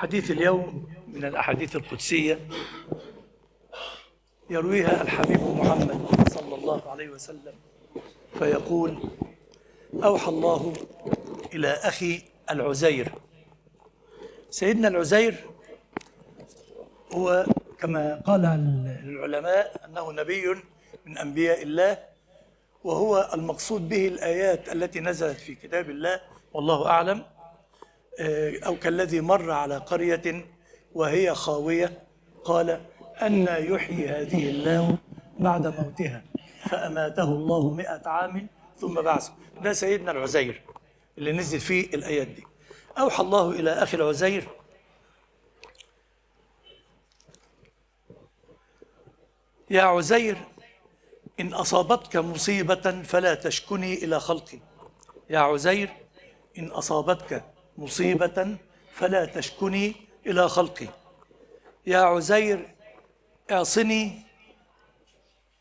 حديث اليوم من الأحاديث القدسية يرويها الحبيب محمد صلى الله عليه وسلم فيقول: أوحى الله إلى أخي العزير. سيدنا العزير هو كما قال العلماء أنه نبي من أنبياء الله، وهو المقصود به الآيات التي نزلت في كتاب الله والله أعلم. أو كالذي مر على قرية وهي خاوية قال: أنى يحيي هذه الله بعد موتها فأماته الله 100 عام ثم بعثه. ده سيدنا العزير اللي نزل فيه الآيات دي. أوحى الله إلى أخي العزير: يا عزير، إن أصابتك مصيبة فلا تشكني إلى خلقي. يا عزير، إن أصابتك مصيبة فلا تشكني إلى خلقي. يا عزير، اعصني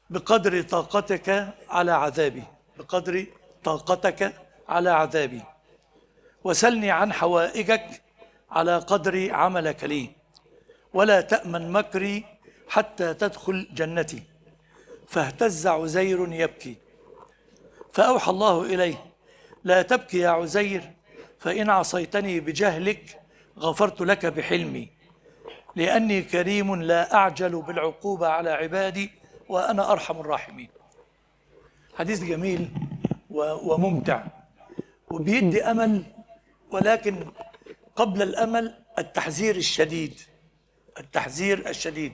بقدر طاقتك على عذابي، بقدر طاقتك على عذابي، وسلني عن حوائجك على قدر عملك لي، ولا تأمن مكري حتى تدخل جنتي. فاهتز عزير يبكي، فأوحى الله إليه: لا تبكي يا عزير، فإن عصيتني بجهلك غفرت لك بحلمي، لأني كريم لا أعجل بالعقوبة على عبادي وأنا أرحم الراحمين. حديث جميل وممتع وبيدي أمل، ولكن قبل الأمل التحذير الشديد، التحذير الشديد.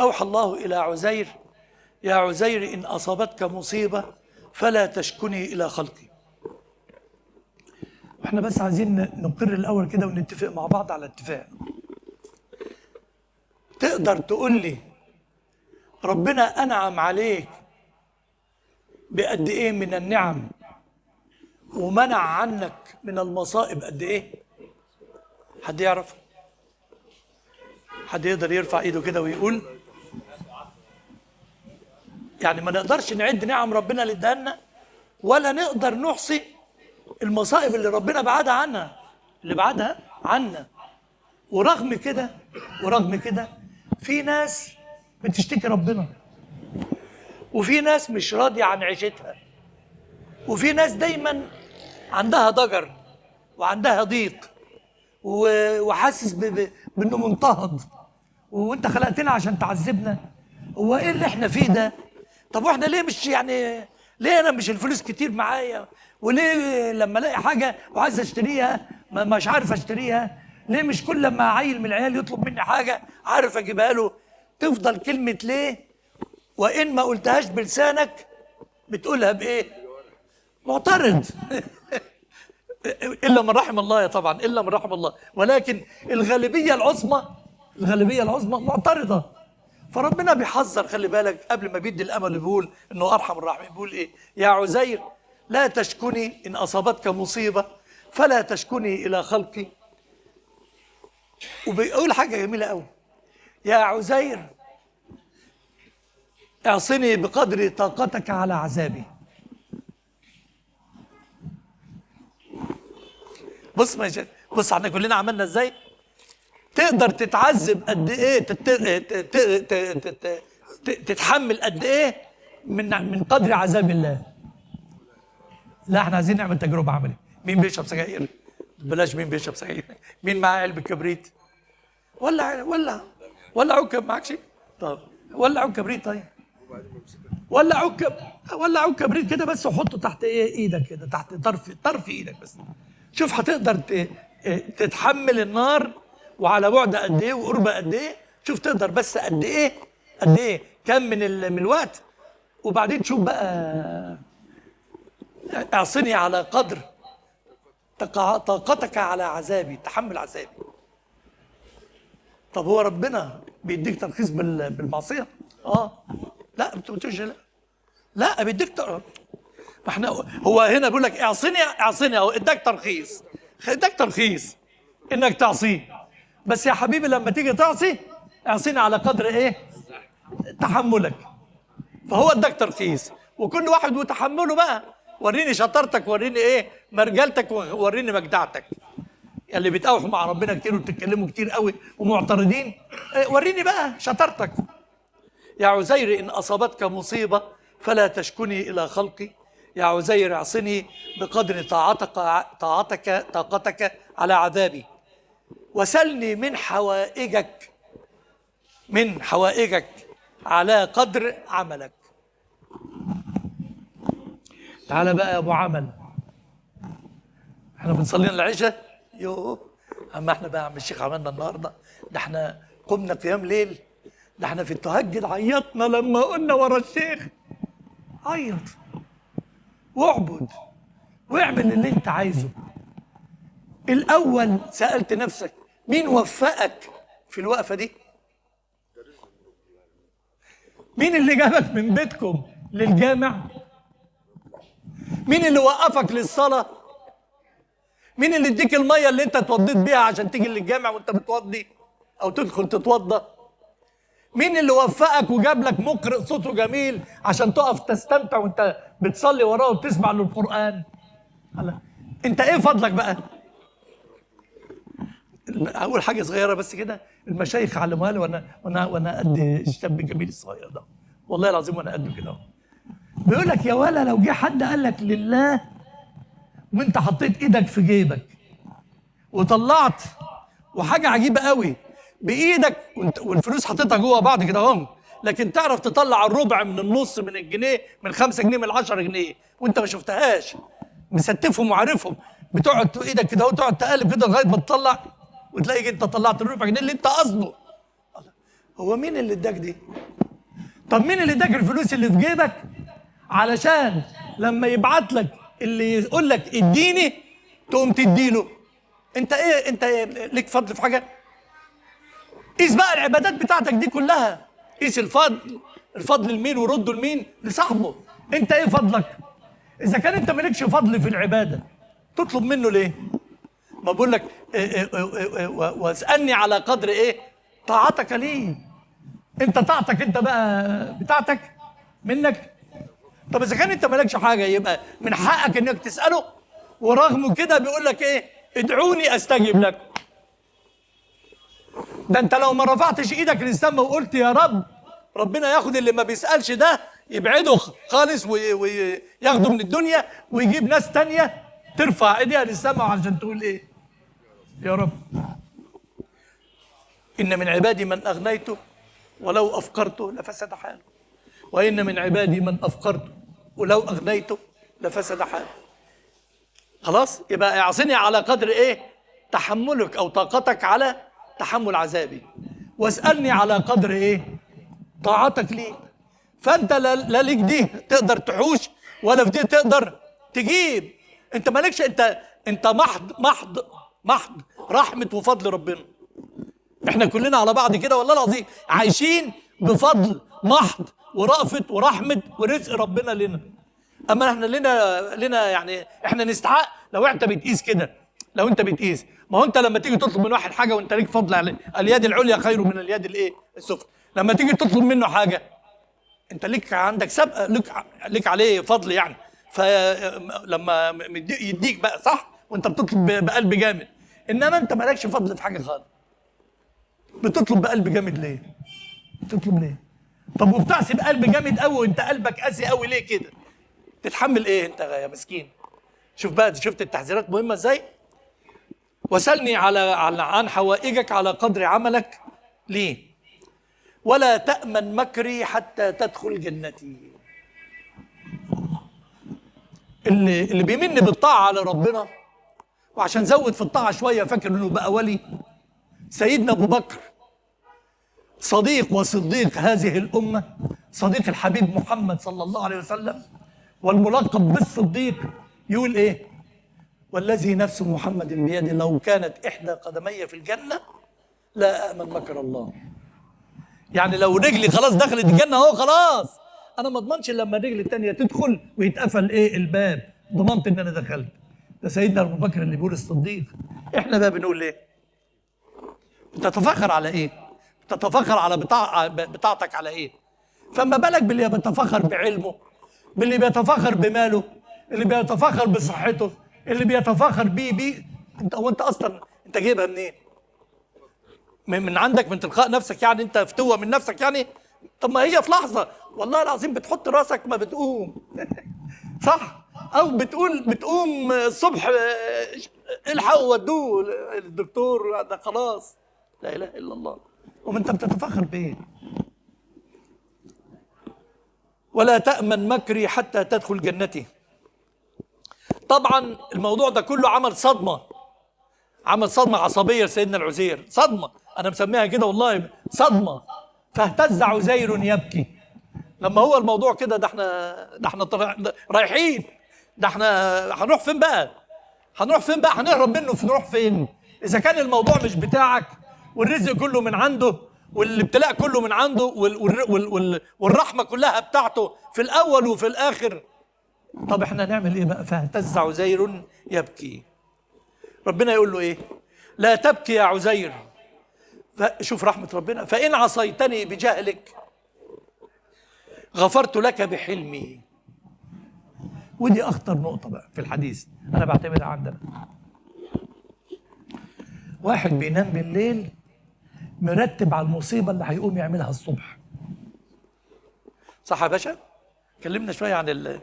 أوحى الله إلى عزير: يا عزير، إن أصابتك مصيبة فلا تشكني إلى خلقي. احنا بس عايزين نقر الأول كده ونتفق مع بعض على اتفاق. تقدر تقول لي ربنا أنعم عليك بقد إيه من النعم ومنع عنك من المصائب قد إيه؟ حد يعرف؟ حد يقدر يرفع إيده كده ويقول؟ يعني ما نقدرش نعد نعم ربنا اللي ادانا، ولا نقدر نحصي المصائب اللي ربنا بعدها عنها، اللي بعدها عنا. ورغم كده في ناس بتشتكي ربنا، وفي ناس مش راضية عن عيشتها، وفي ناس دايما عندها ضجر وعندها ضيق وحاسس بانه منتهض. وانت خلقتنا عشان تعذبنا؟ هو ايه اللي احنا فيه ده؟ طب واحنا ليه مش ليه انا مش الفلوس كتير معايا؟ وليه لما الاقي حاجه وعايز اشتريها مش عارف اشتريها؟ ليه مش كل لما عيل من العيال يطلب مني حاجه عارف اجيبها له؟ تفضل كلمه ليه وان ما قلتهاش بلسانك بتقولها بايه؟ معترض. الا من رحم الله، طبعا الا من رحم الله، ولكن الغالبيه العظمى معترضه. فربنا بيحذر، خلي بالك، قبل ما بيدي الامل بيقول انه ارحم الراحمين. بيقول ايه؟ يا عزير، لا تشكني ان اصابتك مصيبه فلا تشكني الى خلقي. وبيقول حاجه جميله قوي: يا عزير، اعصني بقدر طاقتك على عذابي. بص احنا كلنا عملنا ازاي؟ تقدر تتعذب قد ايه؟ تتحمل قد ايه من قدر عذاب الله؟ لا، احنا عايزين نعمل تجربه عمليه. مين بيشرب سجاير؟ بلاش مين بيشرب سجاير. مين معاه علبه كبريت؟ ولا عكب معاك شيء؟ طب ولا عكب كبريت. طيب ولا عكب كبريت كده بس، وحطه تحت ايدك كده، تحت طرف ايدك بس. شوف هتقدر تتحمل النار وعلى بعد قد ايه وقرب قد ايه. شوف تقدر بس قد ايه كم من الوقت. وبعدين شوف بقى: اعصني على قدر طاقتك على عذابي، تحمل عذابي. طب هو ربنا بيديك ترخيص بالمعصيه؟ لا، ما بتقولش لا بيديك فاحنا هو هنا بيقول لك اعصني اهو، اداك ترخيص انك تعصيه. بس يا حبيبي لما تيجي تعصي اعصيني على قدر ايه؟ تحملك. فهو اداك ترخيص، وكل واحد وتحمله بقى. وريني شطارتك، وريني ايه مرجلتك، وريني مجدعتك. اللي بتقاوحوا مع ربنا كتير وبتتكلموا كتير قوي ومعترضين، وريني بقى شطارتك. يا عزير إن أصابتك مصيبة فلا تشكني إلى خلقي، يا عزير اعصني بقدر طاقتك على عذابي، وسلني من حوائجك على قدر عملك. تعالى بقى يا ابو عمل، احنا بنصلي العشاء اما احنا بقى يا عم الشيخ عملنا النهارده، ده احنا قمنا قيام ليل، ده احنا في التهجد عيطنا لما قلنا ورا الشيخ. عيط واعبد واعمل اللي انت عايزه. الاول سألت نفسك مين وفقك في الوقفة دي؟ مين اللي جابك من بيتكم للجامع؟ مين اللي وقفك للصلاة؟ مين اللي اديك المية اللي انت اتوضيت بيها عشان تيجي للجامع وانت بتوضي او تدخل تتوضى؟ مين اللي وفقك وجاب لك مقرئ صوته جميل عشان تقف تستمتع وانت بتصلي وراه وتسمع له القرآن؟ انت ايه فضلك بقى؟ اقول حاجه صغيره بس كده، المشايخ علموها لي وانا قد الشاب الجميل الصغير ده، والله العظيم وانا قده كده. بيقول لك يا ولا لو جه حد قال لك لله وانت حطيت ايدك في جيبك وطلعت، وحاجه عجيبه قوي، بايدك والفلوس حطيتها جوه بعض كده اهو، لكن تعرف تطلع الربع من النص من الجنيه، من 5 جنيه، من 10 جنيه وانت ما شفتهاش، مستفهم وعارفهم، بتقعد ايدك كده وتقعد تقلب كده لغايه ما تطلع وتلاقيك انت طلعت الربع جنيه اللي انت قصده. هو مين اللي اداك دي؟ طب مين اللي اداك الفلوس اللي في جيبك علشان لما يبعت لك اللي يقول لك اديني تقوم تديله؟ انت ايه؟ انت ليك فضل في حاجه؟ قيس بقى العبادات بتاعتك دي كلها، قيس الفضل لمين ورده لمين؟ لصاحبه. انت ايه فضلك؟ اذا كان انت مالكش فضل في العباده تطلب منه ليه؟ ما بقول لك واسألني على قدر ايه؟ طاعتك ليه؟ انت طاعتك انت بقى بتاعتك منك. طب اذا كان انت مالكش حاجه يبقى من حقك انك تسأله، ورغم كده بيقول لك ايه؟ ادعوني استجب لك. ده انت لو ما رفعتش ايدك للسماء وقلت يا رب، ربنا ياخد اللي ما بيسألش ده يبعده خالص وياخده من الدنيا، ويجيب ناس تانية ترفع ايديها للسماء عشان تقول ايه؟ يا رب. إن من عبادي من أغنيته ولو أفقرته لفسد حاله، وإن من عبادي من أفقرته ولو أغنيته لفسد حاله. خلاص؟ يبقى اعصني على قدر إيه؟ تحملك أو طاقتك على تحمل عذابي، واسألني على قدر إيه؟ طاعتك لي. فأنت لا ليك دي تقدر تحوش، ولا في دي تقدر تجيب. أنت مالكش، أنت محض رحمة وفضل ربنا. احنا كلنا على بعض كده والله العظيم عايشين بفضل محض ورأفة ورحمة ورزق ربنا لنا. اما احنا لنا يعني احنا نستحق. لو انت بتقيس كده، لو انت بتقيس، ما هو انت لما تيجي تطلب من واحد حاجه وانت ليك فضل عليه، اليد العليا خير من اليد الايه؟ السفلى. لما تيجي تطلب منه حاجه انت ليك عندك سبق، ليك عليه فضل يعني، فلما يديك بقى صح وانت بتطلب بقلب جامد. انما انت مالكش فضل في حاجه خالص، بتطلب بقلب جامد ليه؟ بتطلب ليه؟ طب وبتعصي بقلب جامد قوي وانت قلبك قاسي قوي ليه كده؟ تتحمل ايه انت يا مسكين؟ شوف بقى، شفت التحذيرات مهمه ازاي؟ وسلني عن حوائجك على قدر عملك ليه، ولا تأمن مكري حتى تدخل جنتي. اللي بيمن بالطاعه على ربنا وعشان زود في الطاعه شويه فاكر انه بقى ولي. سيدنا ابو بكر صديق وصديق هذه الامه، صديق الحبيب محمد صلى الله عليه وسلم والملقب بالصديق، يقول ايه؟ والذي نفس محمد بيده لو كانت احدى قدمي في الجنه لا امن مكر الله. يعني لو رجلي خلاص دخلت الجنه اهو خلاص، انا ما اضمنش لما الرجل الثانيه تدخل ويتقفل ايه الباب ضمنت ان انا دخلت. ده سيدنا ابو بكر اللي بيقول الصديق. احنا بقى بنقول ايه؟ بتتفخر على ايه؟ بتتفخر على بطاعتك على ايه؟ فما بالك باللي بيتفخر بعلمه، باللي بيتفخر بماله، اللي بيتفخر بصحته، اللي بيتفخر بيه. انت وانت اصلا انت جايبها منين؟ من عندك، من تلقاء نفسك يعني؟ انت فتوة من نفسك يعني؟ طب ما هي في لحظة والله العظيم بتحط راسك ما بتقوم صح؟ او بتقوم الصبح الحقوا ودوه الدكتور ده خلاص. لا اله الا الله. وانت بتتفخر بايه؟ ولا تأمن مكري حتى تدخل جنتي. طبعا الموضوع ده كله عمل صدمة عصبية لسيدنا العزير، صدمة أنا مسميها كده والله، صدمة. فاهتز عزير يبكي. لما هو الموضوع كده، ده احنا رايحين، ده احنا هنروح فين بقى؟ هنهرب منه نروح فين؟ إذا كان الموضوع مش بتاعك والرزق كله من عنده والابتلاء كله من عنده والرحمة كلها بتاعته في الأول وفي الآخر، طب احنا نعمل ايه بقى؟ فاهتز عزير يبكي. ربنا يقول له ايه؟ لا تبكي يا عزير. شوف رحمة ربنا، فإن عصيتني بجهلك غفرت لك بحلمي. ودي أخطر نقطة بقى في الحديث، أنا بعتبرها عندنا. واحد بينام بالليل مرتب على المصيبة اللي هيقوم يعملها الصبح. صح يا باشا؟ كلمنا شوية عن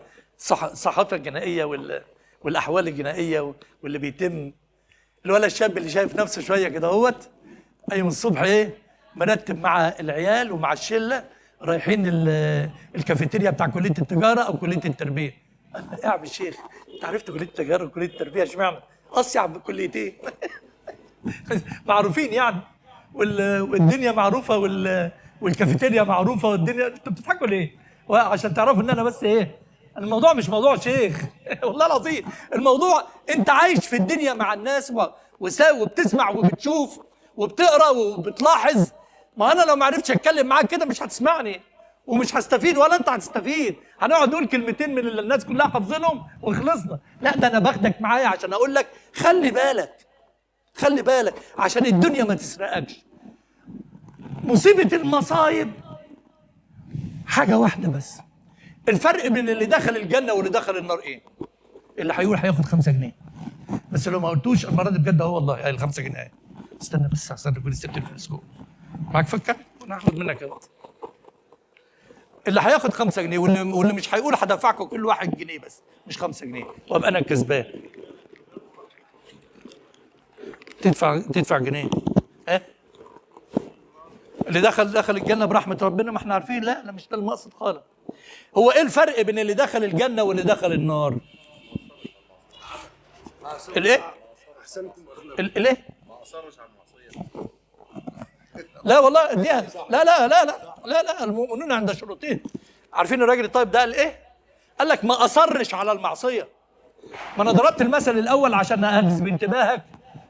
الصحافة الجنائية والأحوال الجنائية واللي بيتم. الولد الشاب اللي شايف نفسه شوية كده اهوت قايم الصبح ايه؟ مرتب مع العيال ومع الشلة رايحين الكافيتيريا بتاع كلية التجارة أو كلية التربية. يا عم الشيخ أنت عرفت كلية التجارة وكلية التربية اشمعنى؟ أصيع بكليتين معروفين يعني، والدنيا معروفة والكافيتيريا معروفة والدنيا. أنتوا بتضحكوا ليه؟ عشان تعرفوا إن أنا بس إيه؟ الموضوع مش موضوع شيخ والله العظيم، الموضوع أنت عايش في الدنيا مع الناس وبتسمع وبتشوف وبتقرأ وبتلاحظ. ما أنا لو ما عرفتش أتكلم معاك كده مش هتسمعني ومش هستفيد ولا أنت هتستفيد. هنقعد نقول كلمتين من اللي الناس كلها حافظينهم وخلصنا. لا، ده أنا باخدك معايا عشان أقول لك خلي بالك عشان الدنيا ما تسرقكش. مصيبة المصايب حاجة واحدة بس، الفرق بين اللي دخل الجنة واللي دخل النار ايه؟ اللي هيقول هياخد 5 جنيه، بس لو ما قلتوش المرة دي بجد هو والله ال 5 جنيه. استنى بس عشان كل 6 فلوس جوه معاك فكة وانا هاخد منك يا بطل. اللي هياخد 5 جنيه واللي مش هيقول هدفعكم كل واحد جنيه بس مش 5 جنيه وابقى انا الكسبان. تدفع جنيه. اللي دخل الجنة برحمة ربنا، ما احنا عارفين. لا مش ده المقصد خالص. هو ايه الفرق بين اللي دخل الجنة واللي دخل النار؟ الايه؟ الايه؟ ما اصرش على المعصية. لا والله دي لا لا لا لا لا لا المؤمنون عند شروطين. عارفين الراجل الطيب ده قال ايه؟ قال لك ما اصرش على المعصية. ما انا ضربت المثل الاول عشان اجذب انتباهك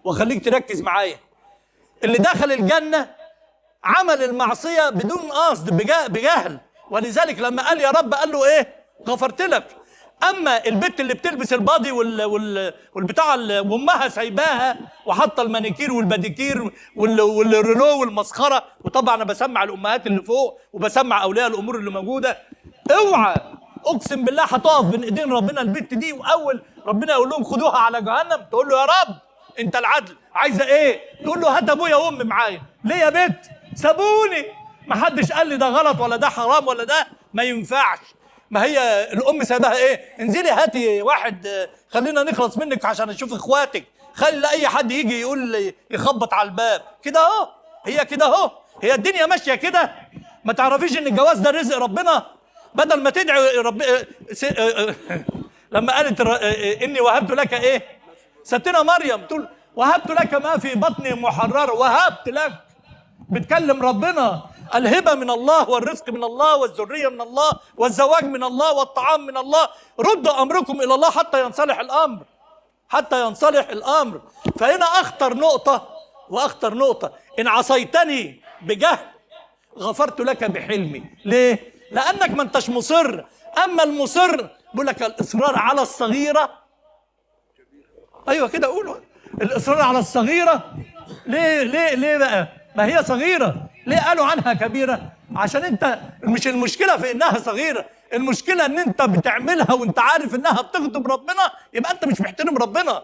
واخليك تركز معايا. اللي دخل الجنة عمل المعصية بدون قصد بجهل، ولذلك لما قال يا رب قال له ايه؟ غفرت لك. اما البت اللي بتلبس البادي والبتاع وامها سايباها وحاطه المانيكير والباديكير والرينو والمسخره، وطبعا انا بسمع الامهات اللي فوق وبسمع اولياء الامور اللي موجوده، اوعى اقسم بالله هتقف بين ايدين ربنا البت دي، واول ربنا يقول لهم خدوها على جهنم تقول له يا رب انت العدل، عايزه ايه؟ تقول له هات ابويا وامي معايا. ليه يا بت؟ سابوني، ما حدش قال لي ده غلط ولا ده حرام ولا ده ما ينفعش. ما هي الام سابها ايه؟ انزلي هاتي واحد خلينا نخلص منك عشان اشوف اخواتك، خلي اي حد يجي يقول يخبط على الباب كده اهو. هي كده اهو، هي الدنيا ماشيه كده. ما تعرفيش ان الجواز ده رزق ربنا؟ بدل ما تدعي رب لما قالت اني وهبت لك ايه؟ ستنا مريم تقول وهبت لك ما في بطني محررة، وهبت لك. بتكلم ربنا، الهبة من الله والرزق من الله والذرية من الله والزواج من الله والطعام من الله. ردوا أمركم إلى الله حتى ينصلح الأمر. فهنا أخطر نقطة إن عصيتني بجهل غفرت لك بحلمي. ليه؟ لأنك ما انتش مصر. أما المصر بيقول لك الإصرار على الصغيرة. أيوة كده قولوا الإصرار على الصغيرة. ليه بقى؟ ما هي صغيرة، ليه قالوا عنها كبيرة؟ عشان انت مش المشكلة في انها صغيرة، المشكلة ان انت بتعملها وانت عارف انها بتغضب ربنا، يبقى انت مش محترم ربنا.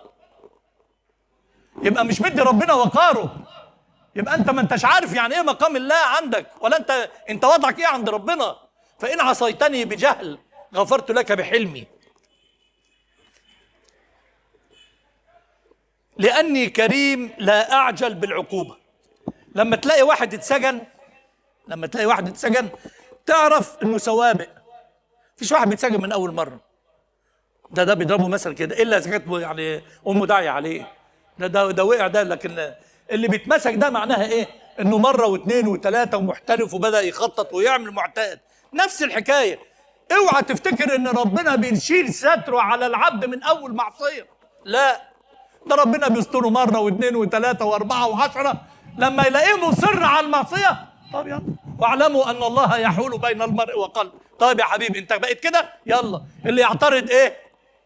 يبقى مش مدي ربنا وقاره، يبقى انت ما انتش عارف يعني ايه مقام الله عندك، ولا انت وضعك ايه عند ربنا. فان عصيتني بجهل غفرت لك بحلمي، لاني كريم لا اعجل بالعقوبه. لما تلاقي واحد اتسجن تعرف انه سوابق. مفيش واحد بيتسجن من اول مره، ده بيضربه مثل كده، الا اذا كانت يعني امه داعيه عليه، ده وقع ده. لكن اللي بيتمسك ده معناها ايه؟ انه مره واثنين وثلاثه ومحترف وبدا يخطط ويعمل معتاد. نفس الحكايه. اوعى تفتكر ان ربنا بيشيل ستره على العبد من اول معصيه، لا، ده ربنا بيستره مره واثنين وثلاثه واربعه وعشره. لما يلاقيه مصر على المعصيه، طب يلا، واعلموا ان الله يحول بين المرء وقلبه. طيب يا حبيبي انت بقيت كده، يلا اللي يعترض ايه؟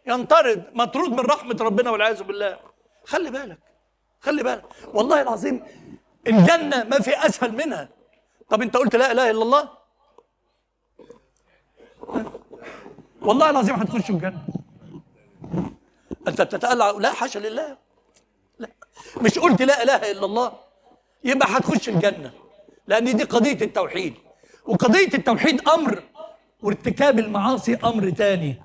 ينطرد، مطرود من رحمه ربنا والعياذ بالله. خلي بالك، خلي بالك، والله العظيم الجنه ما في اسهل منها. طب انت قلت لا اله الا الله، والله العظيم هتخش الجنه. انت بتتألع؟ لا حاشا لله، لا، مش قلت لا اله الا الله يبقى هتخش الجنه، لان دي قضيه التوحيد. وقضيه التوحيد امر، وارتكاب المعاصي امر تاني.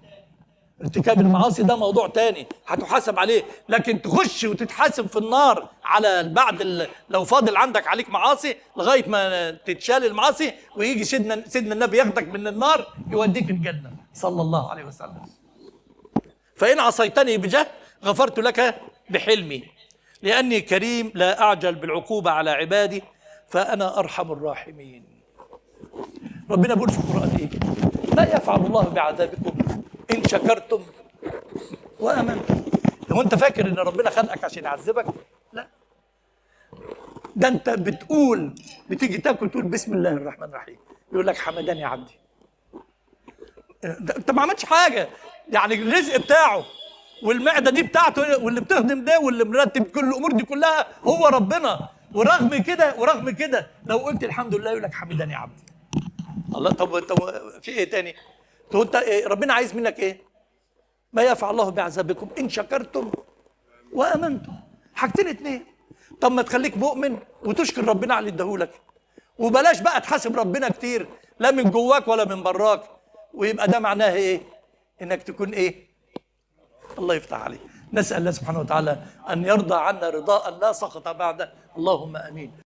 ارتكاب المعاصي ده موضوع تاني هتحاسب عليه، لكن تخش وتتحاسب في النار على بعد لو فاضل عندك عليك معاصي لغايه ما تتشال المعاصي ويجي سيدنا النبي ياخدك من النار يوديك الجنه صلى الله عليه وسلم. فإن عصيتني بجهل غفرت لك بحلمي، لأني كريم لا أعجل بالعقوبة على عبادي فأنا أرحم الراحمين. ربنا بيقول في القرآن إيه؟ ما يفعل الله بعذابكم إن شكرتم وآمنتم. لو أنت فاكر إن ربنا خلقك عشان يعذبك، لا، ده أنت بتيجي تاكل تقول بسم الله الرحمن الرحيم، يقول لك حمداني عبدي. أنت ما عملتش حاجة، يعني الرزق بتاعه والمعده دي بتاعته واللي بتهضم ده واللي مرتب كل الامور دي كلها هو ربنا. ورغم كده لو قلت الحمد لله يقول لك حمدني عبدي. الله، طب في ايه تاني؟ طب انت ربنا عايز منك ايه؟ ما يفعل الله بعذابكم ان شكرتم وامنتم. حاجتين اتنين. طب ما تخليك مؤمن وتشكر ربنا على اللي اداهولك، وبلاش بقى تحاسب ربنا كتير لا من جواك ولا من براك. ويبقى ده معناه ايه؟ انك تكون ايه؟ الله يفتح عليه. نسأل الله سبحانه وتعالى أن يرضى عنا رضاء لا سخط بعده، اللهم آمين.